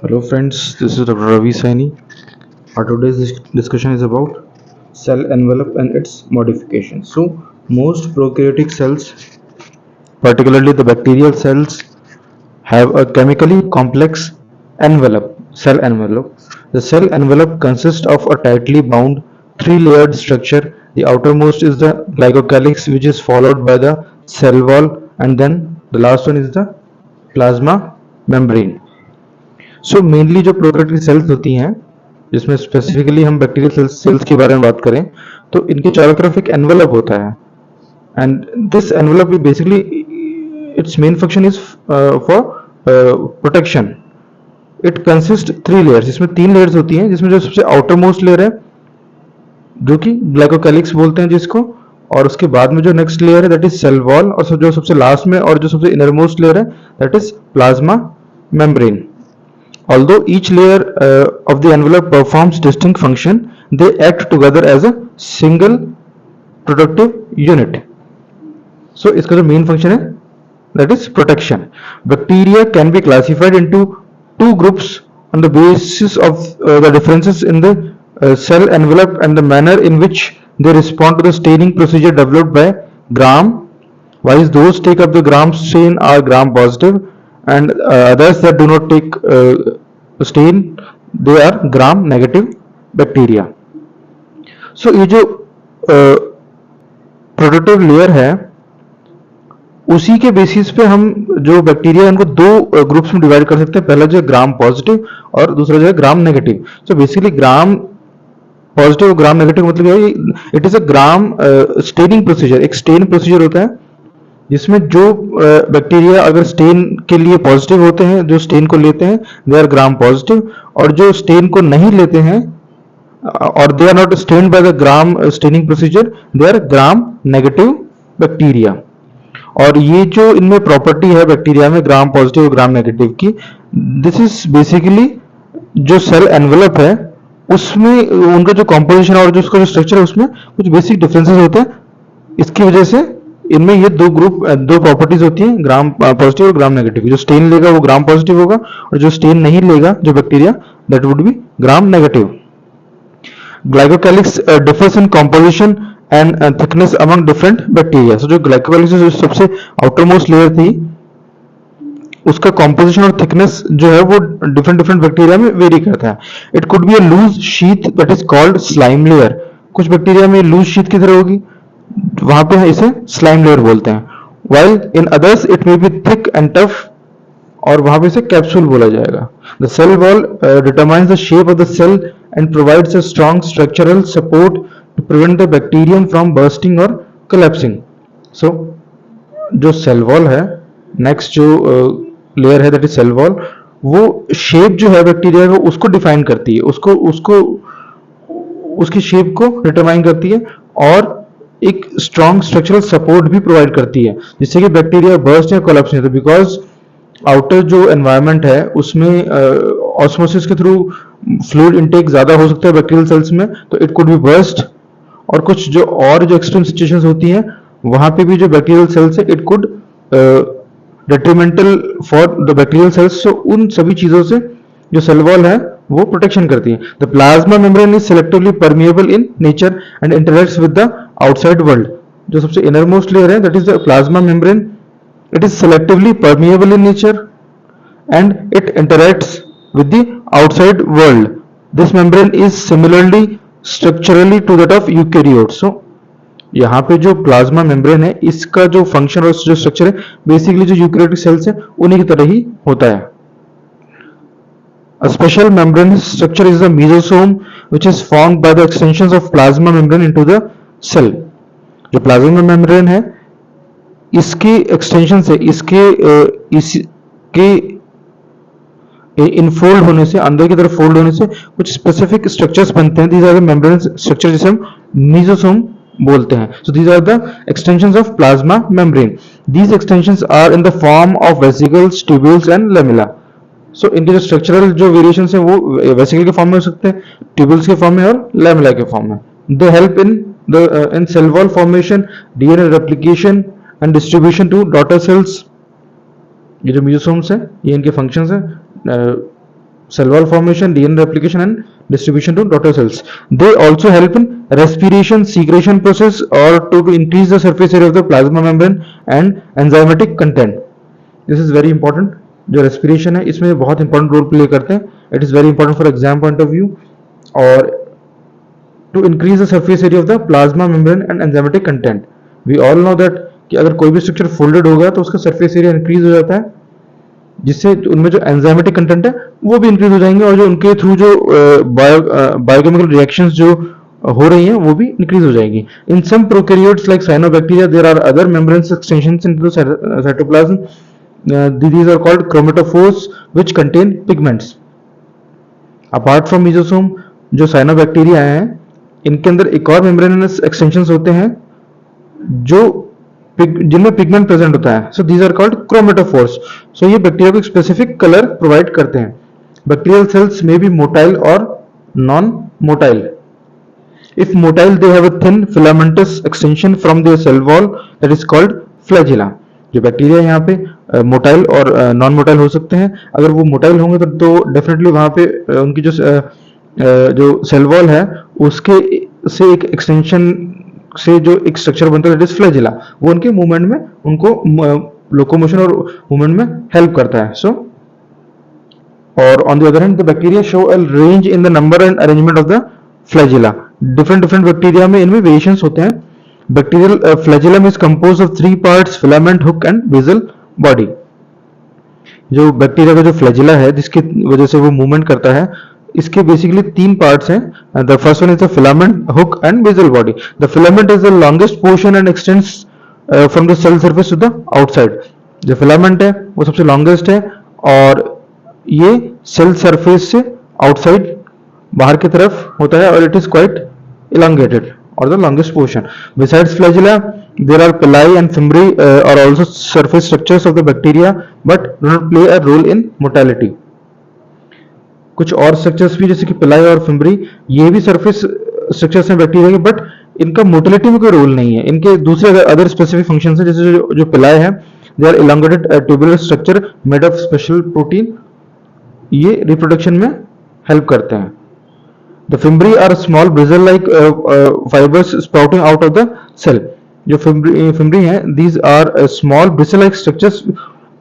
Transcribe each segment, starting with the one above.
Hello friends, this is Dr. Ravi Saini. Our today's discussion is about cell envelope and its modification. So most prokaryotic cells, particularly the bacterial cells, have a chemically complex cell envelope. The cell envelope consists of a tightly bound three-layered structure. The outermost is the glycocalyx, which is followed by the cell wall, and then the last one is the plasma membrane. So mainly जो prokaryotic cells होती हैं, जिसमें specifically हम bacterial cells के बारे में बात करें, तो इनके चारों तरफ एक एनवेलप होता है. And this envelope basically it's main function is for protection. It consist three layers, इसमें तीन लेयर्स होती हैं, जिसमें जो सबसे आउटर मोस्ट लेयर है जो कि ग्लाइकोकैलिक्स बोलते हैं जिसको, और उसके बाद में जो नेक्स्ट लेयर है दैट इज सेल वॉल, और जो सबसे लास्ट में और जो सबसे इनर मोस्ट लेयर है that is plasma membrane. Although each layer of the envelope performs distinct function, they act together as a single productive unit. So इसका जो main function है that is protection. Bacteria can be classified into two groups on the basis of the differences in the cell envelope and the manner in which they respond to the staining procedure developed by Gram. While those take up the Gram stain are Gram positive, and others that do not take stain, they are Gram negative bacteria. So ये जो प्रोटोटिव layer है, उसी के basis पे हम जो bacteria उनको दो ग्रुप्स में डिवाइड कर सकते हैं. पहला जो है ग्राम पॉजिटिव और दूसरा जो है gram negative. So basically gram positive और ग्राम नेगेटिव मतलब है it is a gram staining procedure. एक स्टेन प्रोसीजर होता है जिसमें जो बैक्टीरिया अगर स्टेन के लिए पॉजिटिव होते हैं, जो स्टेन को लेते हैं, दे आर ग्राम पॉजिटिव, और जो स्टेन को नहीं लेते हैं और they are not stained by the Gram staining procedure, they are Gram negative bacteria. और ये जो इनमें प्रॉपर्टी है बैक्टीरिया में ग्राम पॉजिटिव और ग्राम नेगेटिव की, दिस इज बेसिकली जो सेल एनवेलप है उसमें उनका जो कॉम्पोजिशन और जो उसका जो स्ट्रक्चर है उसमें कुछ बेसिक डिफरेंसेस होते हैं. इसकी वजह से इनमें ये दो प्रॉपर्टीज होती हैं, ग्राम पॉजिटिव और ग्राम नेगेटिव. जो स्टेन लेगा वो ग्राम पॉजिटिव होगा, और जो स्टेन नहीं लेगा जो bacteria that would be gram negative. Glycocalyx differs in composition and thickness among different bacteria. So जो ग्लाइकोकैलिक्स जो सबसे आउटर मोस्ट लेयर थी उसका कॉम्पोजिशन और थिकनेस जो है वो डिफरेंट बैक्टीरिया में वेरी करता है. It could be a loose sheath that is called slime layer. कुछ बैक्टीरिया में लूज शीथ की तरह होगी, वहां पे इसे स्लाइम लेयर बोलते हैं. While in others it may be thick and tough, और वहां पे इसे कैप्सूल बोला जाएगा. The cell wall determines the shape of the cell and provides a strong structural support to prevent the bacterium from bursting और collapsing. So जो cell wall है, next जो लेयर है दैट इज सेल वॉल, वो shape जो है bacteria को उसको डिफाइन करती है, उसको उसकी शेप को डिटरमाइन करती है, और एक स्ट्रॉन्ग स्ट्रक्चरल सपोर्ट भी प्रोवाइड करती है जिससे कि बैक्टीरिया बर्स्ट या कोलैप्स नहीं होता. बिकॉज आउटर जो एनवायरनमेंट है उसमें ऑस्मोसिस के थ्रू फ्लूइड इनटेक ज्यादा हो सकता है बैक्टीरियल सेल्स में, तो इट कुड बी बर्स्ट. और कुछ जो एक्सट्रीम सिचुएशंस होती हैं वहां पे भी जो बैक्टीरियल सेल्स है it could detrimental for the bacterial cells. So उन सभी चीजों से जो सेल वॉल है वो प्रोटेक्शन करती है. The plasma membrane is selectively permeable in nature and interacts with the outside world. जो सबसे इनर मोस्ट लेयर है that is the plasma membrane. It is selectively permeable in nature and it interacts with the outside world. This membrane is similarly structurally to that of eukaryote. So यहाँ पे जो plasma membrane है इसका जो function और जो structure है basically जो यूकैरियोटिक सेल्स है उन्हीं की तरह ही होता है. A special membranous structure is the mesosome, which is formed by the extensions of plasma membrane into the cell. जो प्लाज्मा मेम्ब्रेन है इसके एक्सटेंशन से इसके इनफोल्ड होने से, अंदर की तरफ फोल्ड होने से कुछ स्पेसिफिक स्ट्रक्चर्स बनते हैं. These are the membrane structure जिसे हम मीजोसोम बोलते हैं. So these are the extensions of plasma membrane. These extensions are in the form of vesicles, tubules and lamellae. So इनके जो स्ट्रक्चरल जो वेरिएशंस हैं वो वेसिकल के फॉर्म में हो सकते हैं, ट्यूबल्स के फॉर्म में और लेमिला के फॉर्म में. They help in cell wall formation, DNA replication and distribution to daughter cells. ये जो म्यूसोम्स है ये इनके फंक्शंस हैं. cell wall formation, DNA replication, and distribution to daughter cells. They also help in respiration, secretion process, or to increase the surface area of the plasma membrane and enzymatic content. This is very important. जो respiration है इसमें बहुत important role play करते हैं. It is very important for exam point of view, और to increase the surface area of the plasma membrane and enzymatic content. We all know that कि अगर कोई भी स्ट्रक्चर फोल्डेड होगा तो उसका सरफेस एरिया इंक्रीज हो जाता है, जिससे उनमें जो एंजाइमेटिक कंटेंट है वो भी इंक्रीज हो जाएंगे, और जो उनके थ्रू जो बायोकेमिकल रिएक्शंस जो हो रही हैं वो भी इंक्रीज हो जाएगी. In some prokaryotes like cyanobacteria there are other membranes extensions into the cytoplasm. These are called chromatophores which contain pigments. Apart from mesosomes, जो साइनोबैक्टीरिया हैं इनके अंदर एक और मेम्ब्रेनस एक्सटेंशंस होते हैं जो जिनमें पिगमेंट प्रेजेंट होता है. So these are called chromatophores. So ये बैक्टीरिया को एक स्पेसिफिक कलर प्रोवाइड करते हैं. बैक्टीरियल सेल्स में बी मोटाइल और non motile. If motile they have a thin filamentous extension from their cell wall that is called flagella. जो bacteria यहाँ पे मोटाइल और नॉन मोटाइल हो सकते हैं. अगर वो मोटाइल होंगे तो डेफिनेटली वहां पे उनकी जो सेल वॉल है उसके से एक एक्सटेंशन से जो एक स्ट्रक्चर बनता है दैट इज फ्लैजिला, वो उनके मूवमेंट में उनको लोकोमोशन और मूवमेंट में हेल्प करता है. सो और on the other hand the bacteria show a range in the number and arrangement of the flagella. Different bacteria में इनमें वेरिएशंस होते हैं. Bacterial flagellum is composed of 3 parts, filament, hook and basal body. जो bacteria का जो flagella है जिसकी वजह से वो मूवमेंट करता है, इसके बेसिकली 3 पार्ट्स हैं. The first one is the filament, hook and basal body. The filament is the longest portion and extends from the cell surface to the outside. जो फिलामेंट है वो सबसे लॉन्गेस्ट है और ये सेल सरफेस से outside बाहर की तरफ होता है और it is quite elongated or the longest portion. Besides flagella, there are pili and fimbriae are also surface structures of the bacteria but do not play a role in motility. कुछ और structures भी जैसे कि पिलाई और fimbriae, ये भी surface structures हैं बैक्टीरिया के, बट इनका मोटिलिटी में कोई रोल नहीं है. इनके दूसरे अदर स्पेसिफिक फंक्शंस हैं. जैसे जो पिलाई है they are elongated tubular structure made of special protein, ये रिप्रोडक्शन में हेल्प करते हैं. The fimbriae are small bristle-like fibers sprouting out of the cell. जो fimbriae हैं, these are small bristle-like structures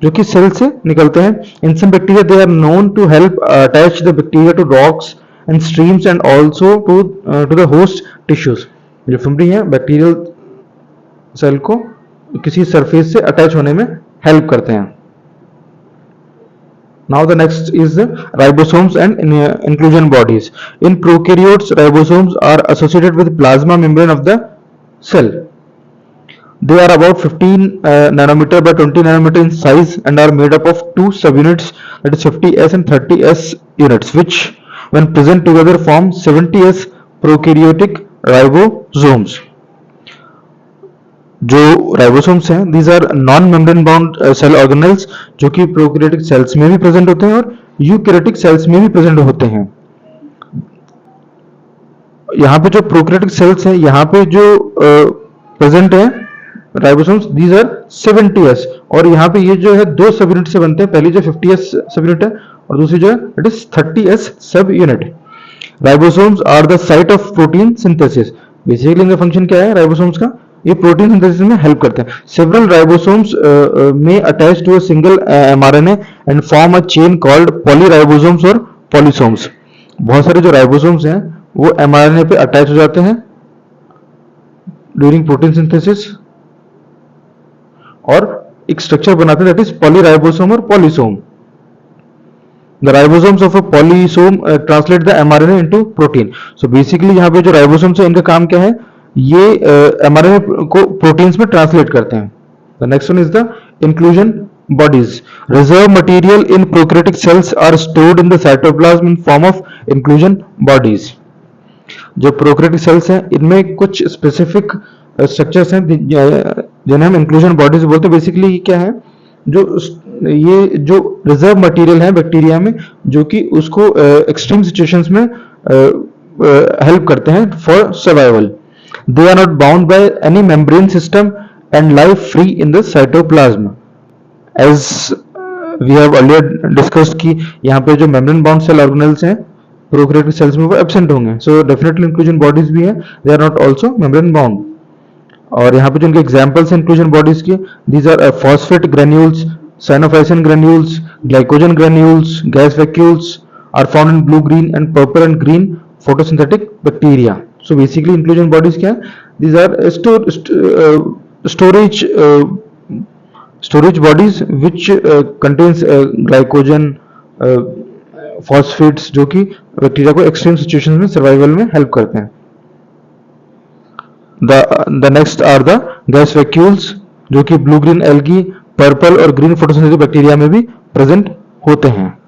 जो कि सेल से निकलते हैं. In some bacteria, they are known to help attach the bacteria to rocks and streams and also to the host tissues. जो fimbriae हैं, bacterial cell को किसी सरफेस से अटैच होने में हेल्प करते हैं. Now the next is the ribosomes and inclusion bodies. In prokaryotes, ribosomes are associated with plasma membrane of the cell. They are about 15 nanometer by 20 nanometer in size and are made up of 2 subunits, that is 50S and 30S units, which when present together form 70S prokaryotic ribosomes. जो ribosomes हैं these are non membrane bound cell organelles जो कि prokaryotic cells में भी present होते हैं और eukaryotic cells में भी प्रेजेंट होते हैं. यहाँ पे जो प्रोकैरियोटिक सेल्स हैं यहाँ पे जो प्रेजेंट है राइबोसोम्स दीज आर 70S, और यहाँ पे ये जो है 2 सब यूनिट से बनते हैं. पहली जो 50S सब यूनिट है और दूसरी जो है it is 30S subunit. Ribosomes are the site of protein synthesis. Basically इनका फंक्शन क्या है राइबोसोम्स का, ये प्रोटीन सिंथेसिस में हेल्प करते हैं. Several ribosomes may attach to a single mRNA and form a chain called polyribosomes और polysomes. बहुत सारे जो राइबोसोम्स हैं वो mRNA पे अटैच हो जाते हैं ड्यूरिंग प्रोटीन सिंथेसिस और एक स्ट्रक्चर बनाते हैं दैट इज पॉलीराइबोसोम और polysome. The ribosomes of a polysome translate the mRNA into protein. So basically यहाँ पे जो ribosomes है इनका काम क्या है, ये mRNA को प्रोटीन्स में ट्रांसलेट करते हैं. The next one is the inclusion bodies. Reserve material in prokaryotic cells are stored in the cytoplasm in form of inclusion bodies. जो प्रोकैरियोटिक सेल्स हैं इनमें कुछ स्पेसिफिक स्ट्रक्चर्स हैं जिन्हें हम इंक्लूजन बॉडीज बोलते हैं. बेसिकली क्या है, ये जो रिजर्व मटेरियल है बैक्टीरिया में जो कि उसको एक्सट्रीम सिचुएशंस में हेल्प करते हैं for survival. They are not bound by any membrane system and live free in the cytoplasm. As we have earlier discussed कि यहाँ पे जो मेम्ब्रेन बाउंड सेल ऑर्गेनेल्स हैं प्रोकैरियोटिक सेल्स में वो एब्सेंट होंगे, सो डेफिनेटली इंक्लूजन बॉडीज भी हैं, they are not also membrane bound. और यहाँ पे जो उनके एग्जांपल्स हैं इंक्लूजन बॉडीज के, these are phosphate granules, cyanophycin granules, glycogen granules, gas vacuoles are found in blue, green and purple and green photosynthetic bacteria. So basically inclusion bodies क्या है? These are storage bodies which contains glycogen, phosphates जो कि bacteria को extreme situations में survival में help करते हैं। The next are the gas vacuoles जो कि ब्लू ग्रीन एल्गी, पर्पल और ग्रीन फोटोसिंथेटिक बैक्टीरिया में भी प्रेजेंट होते हैं।